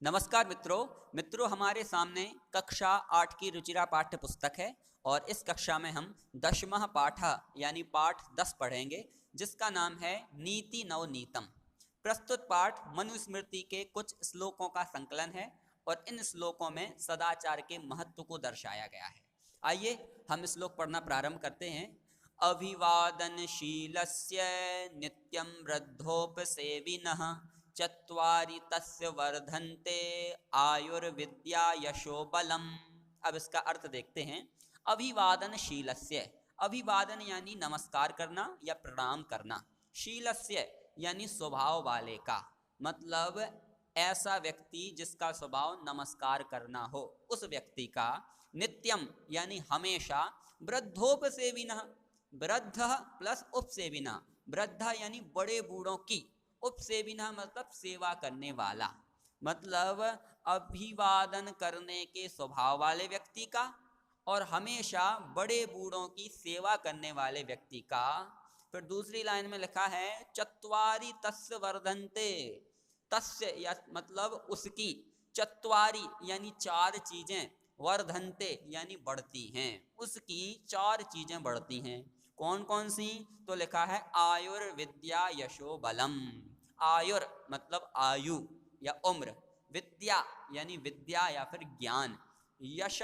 नमस्कार मित्रों हमारे सामने कक्षा 8 की रुचिरा पाठ्य पुस्तक है और इस कक्षा में हम 10वां पाठ यानी पाठ 10 पढ़ेंगे, जिसका नाम है नीति नवनीतम। प्रस्तुत पाठ मनुस्मृति के कुछ श्लोकों का संकलन है और इन श्लोकों में सदाचार के महत्व को दर्शाया गया है। आइए हम श्लोक पढ़ना प्रारंभ करते हैं। अभिवादनशीलस्य नित्यं वृद्धोपसेविनः चत्वारि तस्य वर्धन्ते आयुर्विद्या यशो बलम। अब इसका अर्थ देखते हैं। अभिवादनशीलस्य, अभिवादन यानी नमस्कार करना या प्रणाम करना, शीलस्य यानी स्वभाव वाले का, मतलब ऐसा व्यक्ति जिसका स्वभाव नमस्कार करना हो, उस व्यक्ति का। नित्यम यानी हमेशा। वृद्धोपसेविनः, वृद्ध प्लस उपसेविना, वृद्ध यानी बड़े बूढ़ों की, उपसेविना मतलब सेवा करने वाला, मतलब अभिवादन करने के स्वभाव वाले व्यक्ति का और हमेशा बड़े बूढ़ों की सेवा करने वाले व्यक्ति का। फिर दूसरी लाइन में लिखा है चत्वारि तस्य वर्धन्ते, तस्य या मतलब उसकी, चत्वारि यानी चार चीजें, वर्धन्ते यानी बढ़ती हैं, उसकी चार चीजें बढ़ती हैं। कौन कौन सी? तो लिखा है आयुर्विद्या यशो बलम। आयुर मतलब आयु या उम्र, विद्या यानी विद्या या फिर ज्ञान, यश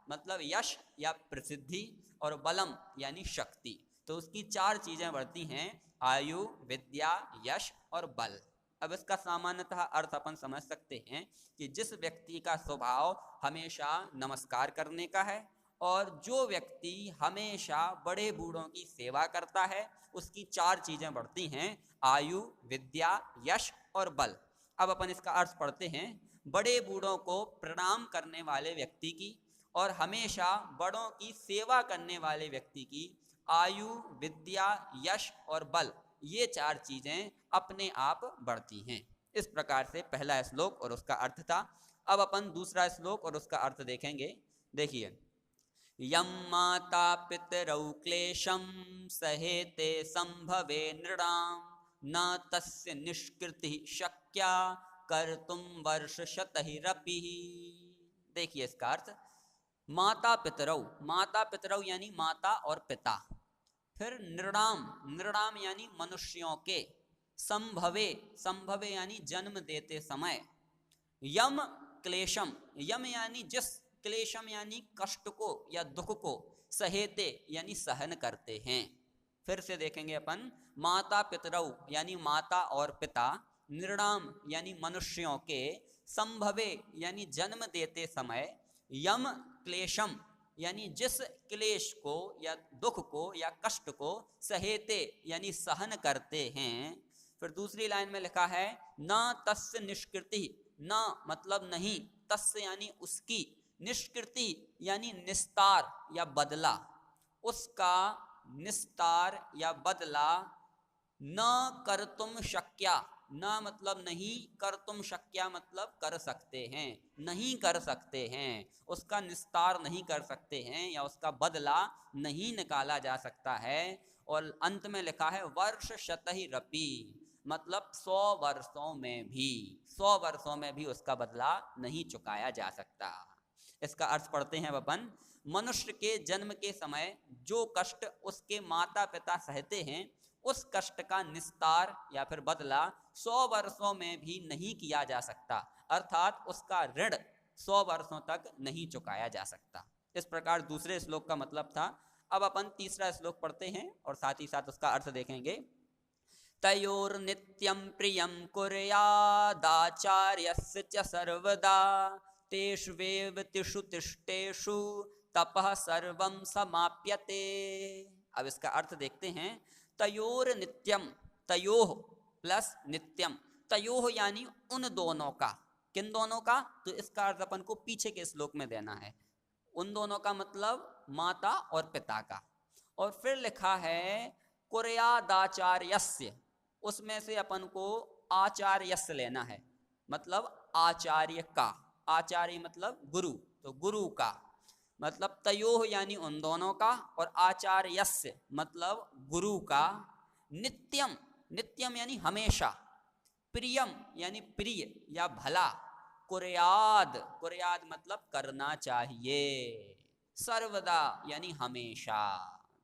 मतलब यश या प्रसिद्धि, और बलम यानी शक्ति। तो उसकी चार चीजें बढ़ती हैं, आयु, विद्या, यश और बल। अब इसका सामान्यतः अर्थ अपन समझ सकते हैं कि जिस व्यक्ति का स्वभाव हमेशा नमस्कार करने का है और जो व्यक्ति हमेशा बड़े बूढ़ों की सेवा करता है, उसकी चार चीजें बढ़ती हैं, आयु, विद्या, यश और बल। अब अपन इसका अर्थ पढ़ते हैं। बड़े बूढ़ों को प्रणाम करने वाले व्यक्ति की और हमेशा बड़ों की सेवा करने वाले व्यक्ति की आयु, विद्या, यश और बल, ये चार चीजें अपने आप बढ़ती हैं। इस प्रकार से पहला श्लोक और उसका अर्थ था। अब अपन दूसरा श्लोक और उसका अर्थ देखेंगे। देखिए, यं माता पितरौ क्लेशं सहेते संभवे नृणां न तस्य निष्कृति शक्या कर्तुं वर्षशतैरपि। देखिए इसका अर्थ, माता पितरौ, माता पितरौ यानी माता और पिता। फिर नृणाम, नृणाम यानी मनुष्यों के, संभवे, संभवे यानी जन्म देते समय, यम क्लेशम, यम यानी जिस, क्लेशम यानी कष्ट को या दुख को, सहेते यानी सहन करते हैं। फिर से देखेंगे अपन, माता पितरौ यानी माता और पिता, नृणाम यानी मनुष्यों के, संभवे यानी जन्म देते समय, यम क्लेशम यानी जिस क्लेश को या दुख को या कष्ट को, सहेते यानी सहन करते हैं। फिर दूसरी लाइन में लिखा है न तस्य निष्कृति, न मतलब नहीं, तस्य यानी उसकी, निष्कृति यानी निस्तार या बदला, उसका निस्तार या बदला, न कर्तुम शक्या, न मतलब नहीं, कर्तुम शक्या मतलब कर सकते हैं, नहीं कर सकते हैं, उसका निस्तार नहीं कर सकते हैं या उसका बदला नहीं निकाला जा सकता है। और अंत में लिखा है वर्ष शतैरपि, मतलब 100 वर्षों में भी, 100 वर्षों में भी उसका बदला नहीं चुकाया जा सकता। इसका अर्थ पढ़ते हैं अपन। मनुष्य के जन्म के समय जो कष्ट उसके माता पिता सहते हैं, उस कष्ट का निस्तार या फिर बदला 100 वर्षों में भी नहीं किया जा सकता, अर्थात उसका ऋण 100 वर्षों तक नहीं चुकाया जा सकता। इस प्रकार दूसरे श्लोक का मतलब था। अब अपन तीसरा श्लोक पढ़ते हैं और साथ ही साथ उसका अर्थ देखेंगे। तयोर्नित्यं प्रियं कुर्यादाचार्यस्य च सर्वदा तेष्वेव तिषु तिष्ठेषु तपः सर्वं समाप्यते। अब इसका अर्थ देखते हैं। तयोर नित्यम, तयोह प्लस नित्यम, तयोह यानी उन दोनों का, किन दोनों का? तो इसका अर्थ अपन को पीछे के श्लोक में देना है। उन दोनों का मतलब माता और पिता का। और फिर लिखा है कुर्यादाचार्यस्य, उसमें से अपन को आचार्यस्य लेना है, मतलब आचार्य का, आचार्य मतलब गुरु, तो गुरु का, मतलब तयोह यानी उन दोनों का, और आचार्यस्य मतलब गुरु का, नित्यम, नित्यम यानी हमेशा, प्रियम यानी प्रिय या भला, कुर्याद, कुर्याद मतलब करना चाहिए, सर्वदा यानी हमेशा।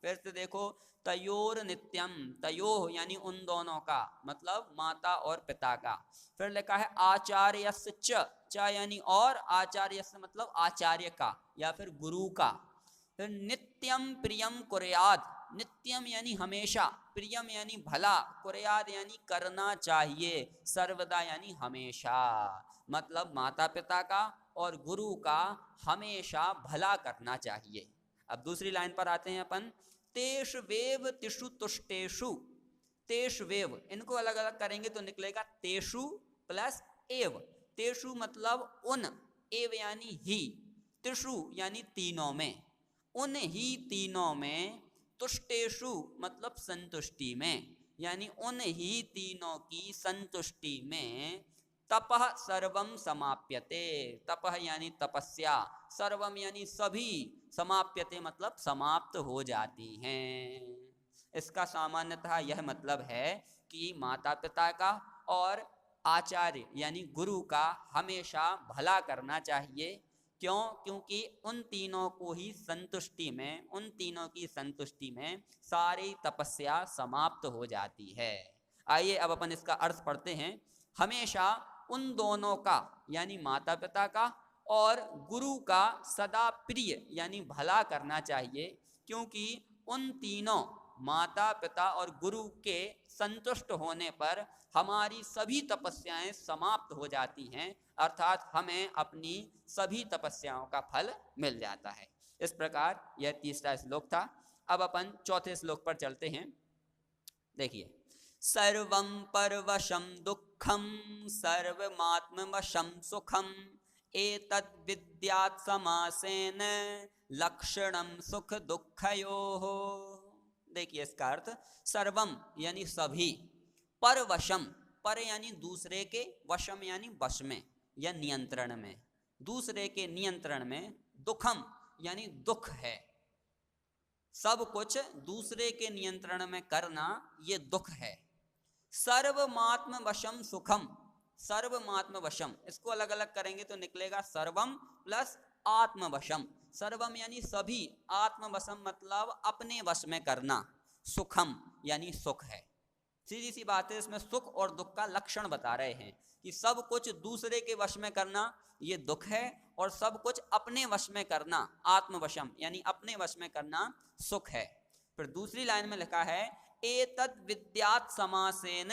फिर से देखो, तयोर नित्यम, तयो यानी उन दोनों का, मतलब माता और पिता का। फिर लिखा है आचार्यस्य च यानी और, आचार्यस्य मतलब आचार्य का या फिर गुरु का। फिर नित्यम प्रियम कुर्याद, नित्यम यानी हमेशा, प्रियम यानी भला, कुर्याद यानी करना चाहिए, सर्वदा यानी हमेशा, मतलब माता पिता का और गुरु का हमेशा भला करना चाहिए। अब दूसरी लाइन पर आते हैं अपन, तेष वेव तिषु तुष्टेषु, तेष वेव, इनको अलग अलग करेंगे तो निकलेगा तेषु प्लस एव। तेषु मतलब उन, एव यानी ही, तिषु यानी तीनों में, उन ही तीनों में, तुष्टेषु मतलब संतुष्टि में, यानी उन ही तीनों की संतुष्टि में, तपः सर्वम समाप्यते, तपः यानी तपस्या, सर्वम यानी सभी, समाप्यते मतलब समाप्त हो जाती हैं। इसका सामान्यतः यह मतलब है कि माता पिता का और आचार्य यानी गुरु का हमेशा भला करना चाहिए। क्यों? क्योंकि उन तीनों को ही संतुष्टि में, उन तीनों की संतुष्टि में सारी तपस्या समाप्त हो जाती है। आइए अब अपन इसका अर्थ पढ़ते हैं। हमेशा उन दोनों का यानी माता पिता का और गुरु का सदा प्रिय यानी भला करना चाहिए, क्योंकि उन तीनों माता पिता और गुरु के संतुष्ट होने पर हमारी सभी तपस्याएं समाप्त हो जाती हैं, अर्थात हमें अपनी सभी तपस्याओं का फल मिल जाता है। इस प्रकार यह तीसरा श्लोक था। अब अपन चौथे श्लोक पर चलते हैं। देखिए, सर्वं परवशं दुःखं सर्वमात्मवशं सुखं एतद् विद्यात् समासेन लक्षणं सुख दुःखयोः। देखिए इसका अर्थ, सर्वम यानी सभी, परवशम, पर यानी दूसरे के, वशम यानी वश में या नियंत्रण में, दूसरे के नियंत्रण में, दुखम यानी दुख है, सब कुछ दूसरे के नियंत्रण में करना ये दुख है। सर्वमात्म वशम सुखम, सर्वमात्म वशम, इसको अलग अलग करेंगे तो निकलेगा सर्वम प्लस आत्मवशम। सर्वम यानी सभी, आत्मवशम मतलब अपने वश में करना, सुखम यानी सुख है। सीधी सी बात है, इसमें सुख और दुख का लक्षण बता रहे हैं कि सब कुछ दूसरे के वश में करना ये दुख है, और सब कुछ अपने वश में करना, आत्मवशम यानी अपने वश में करना, सुख है। फिर दूसरी लाइन में लिखा है एतत् विद्यात् समासेन,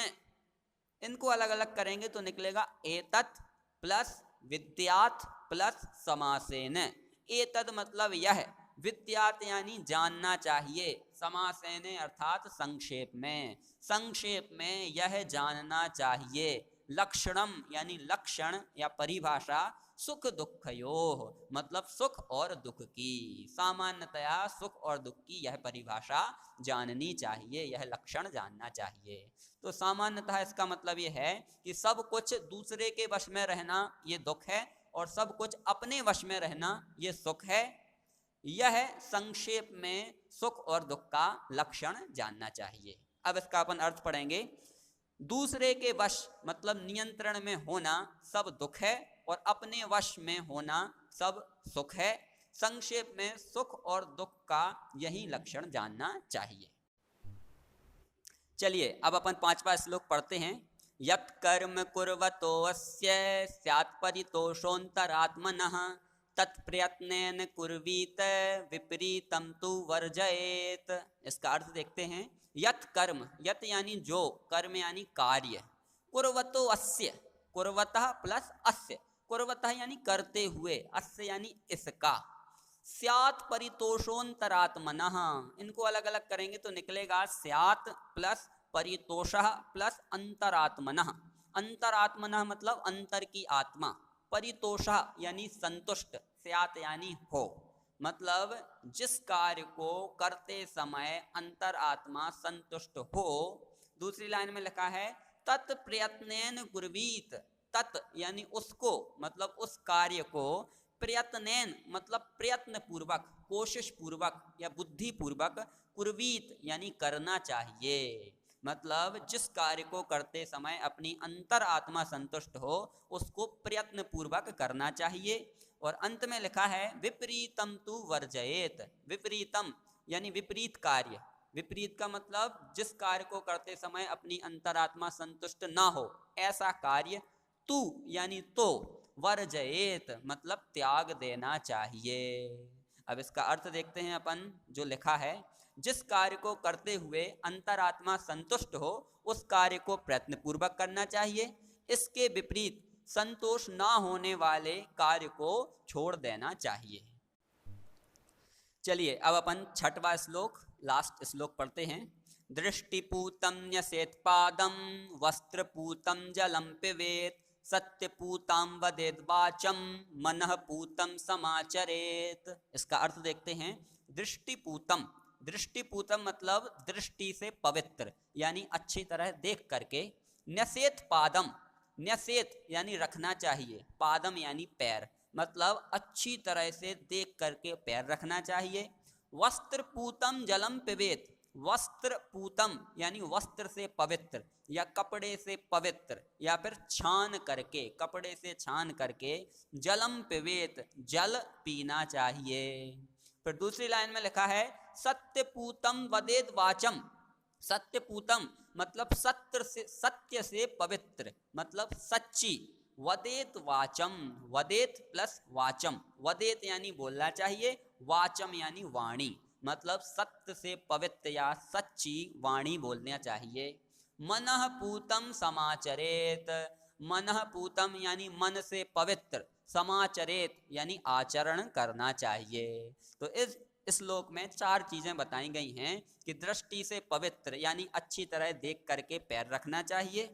इनको अलग अलग करेंगे तो निकलेगा एतत् प्लस विद्यात् प्लस समासेन। एतत् मतलब यह, विद्यात् यानी जानना चाहिए, समासेन अर्थात संक्षेप में, संक्षेप में यह जानना चाहिए। लक्षणम यानी लक्षण या परिभाषा, सुख दुःखयोः मतलब सुख और दुख की, सामान्यतया सुख और दुख की यह परिभाषा जाननी चाहिए, यह लक्षण जानना चाहिए। तो सामान्यतः इसका मतलब यह है कि सब कुछ दूसरे के वश में रहना ये दुख है, और सब कुछ अपने वश में रहना ये सुख है। यह संक्षेप में सुख और दुख का लक्षण जानना चाहिए। अब इसका अपन अर्थ पढ़ेंगे। दूसरे के वश मतलब नियंत्रण में होना सब दुख है, और अपने वश में होना सब सुख है। संक्षेप में सुख और दुख का यही लक्षण जानना चाहिए। चलिए अब अपन पांचवा श्लोक पढ़ते हैं। यत् कर्म कुर्वतो अस्य स्यात् परितोषोऽन्तरात्मनः तत्प्रयत्नेन कुर्वीत विपरीतं तु वर्जयेत। इसका अर्थ देखते हैं। यत् कर्म, यत् यानी जो, कर्म यानी कार्य, कुर्वतो अस्य, कुर्वतः प्लस अस्य, कुर्वतः यानी करते हुए, अस्य यानी इसका, स्यात् परितोषोऽन्तरात्मनः, इनको अलग अलग करेंगे तो निकलेगा स्यात् प्लस परितोषः प्लस अंतरात्मनः। अंतरात्मनः मतलब अंतर की आत्मा, परितोषः यानी संतुष्ट, स्यात् यानी हो, मतलब जिस कार्य को करते समय अंतरात्मा संतुष्ट हो। दूसरी लाइन में लिखा है तत् प्रयत्नेन कुर्वीत, तत् यानी उसको, मतलब उस कार्य को, प्रयत्नेन मतलब प्रयत्न पूर्वक, कोशिश पूर्वक या बुद्धि पूर्वक, कुर्वीत यानी करना चाहिए, मतलब जिस कार्य को करते समय अपनी अंतर आत्मा संतुष्ट हो उसको प्रयत्न पूर्वक करना चाहिए। और अंत में लिखा है विपरीतम तु वर्जयेत। विपरीतम यानी विपरीत कार्य। विपरीत का मतलब जिस कार्य को करते समय अपनी अंतरात्मा संतुष्ट ना हो ऐसा कार्य तू यानी तो, वर्जयेत मतलब त्याग देना चाहिए। अब इसका अर्थ देखते हैं अपन। जो लिखा है जिस कार्य को करते हुए अंतरात्मा संतुष्ट हो उस कार्य को प्रयत्न पूर्वक करना चाहिए। इसके विपरीत संतोष ना होने वाले कार्य को छोड़ देना चाहिए। चलिए अब अपन छठवां श्लोक, लास्ट श्लोक पढ़ते हैं। दृष्टिपूतं न्यसेत्पादं वस्त्रपूतं जलं पिबेत् सत्यपूतां वदेद् वाचं मनः पूतं समाचरेत्। इसका अर्थ देखते हैं। दृष्टिपूतम, दृष्टिपूतम मतलब दृष्टि से पवित्र यानी अच्छी तरह देख करके। न्यसेत पादम, न्यसेत यानी रखना चाहिए, पादम यानी पैर, मतलब अच्छी तरह से देख करके पैर रखना चाहिए। वस्त्र पूतम जलम पिबेत, वस्त्र पूतम यानी वस्त्र से पवित्र या कपड़े से पवित्र या फिर छान करके, कपड़े से छान करके जलम पिबेत जल पीना चाहिए। फिर दूसरी लाइन में लिखा है सत्यपूतम वदेद वाचम। सत्यपूतम मतलब सत्य से पवित्र मतलब सच्ची। वदेत वाचम, वदेत प्लस वाचम, वदेत यानी बोलना चाहिए, वाचम यानी वाणी, मतलब सत्य से पवित्र या सच्ची वाणी बोलना चाहिए। मनः पूतम समाचरेत, मनः पूतम यानी मन से पवित्र, समाचरेत यानी आचरण करना चाहिए। तो इस श्लोक में चार चीजें बताई गई हैं कि दृष्टि से पवित्र यानी अच्छी तरह देख करके पैर रखना चाहिए,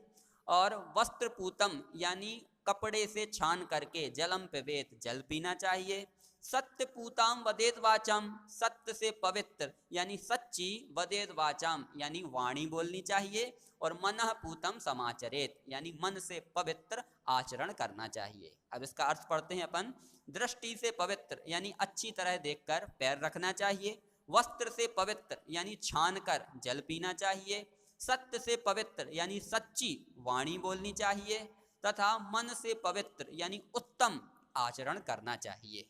और वस्त्र पूतम यानी कपड़े से छान करके जलम पिबेत जल पीना चाहिए। सत्य पूताम वदेत वाचम, सत्य से पवित्र यानी सच्ची, वदेत वाचम यानी वाणी बोलनी चाहिए, और मनः पूतम समाचरेत यानी मन से पवित्र आचरण करना चाहिए। अब इसका अर्थ पढ़ते हैं अपन। दृष्टि से पवित्र यानी अच्छी तरह देखकर पैर रखना चाहिए। वस्त्र से पवित्र यानी छान कर जल पीना चाहिए। सत्य से पवित्र यानी सच्ची वाणी बोलनी चाहिए, तथा मन से पवित्र यानी उत्तम आचरण करना चाहिए।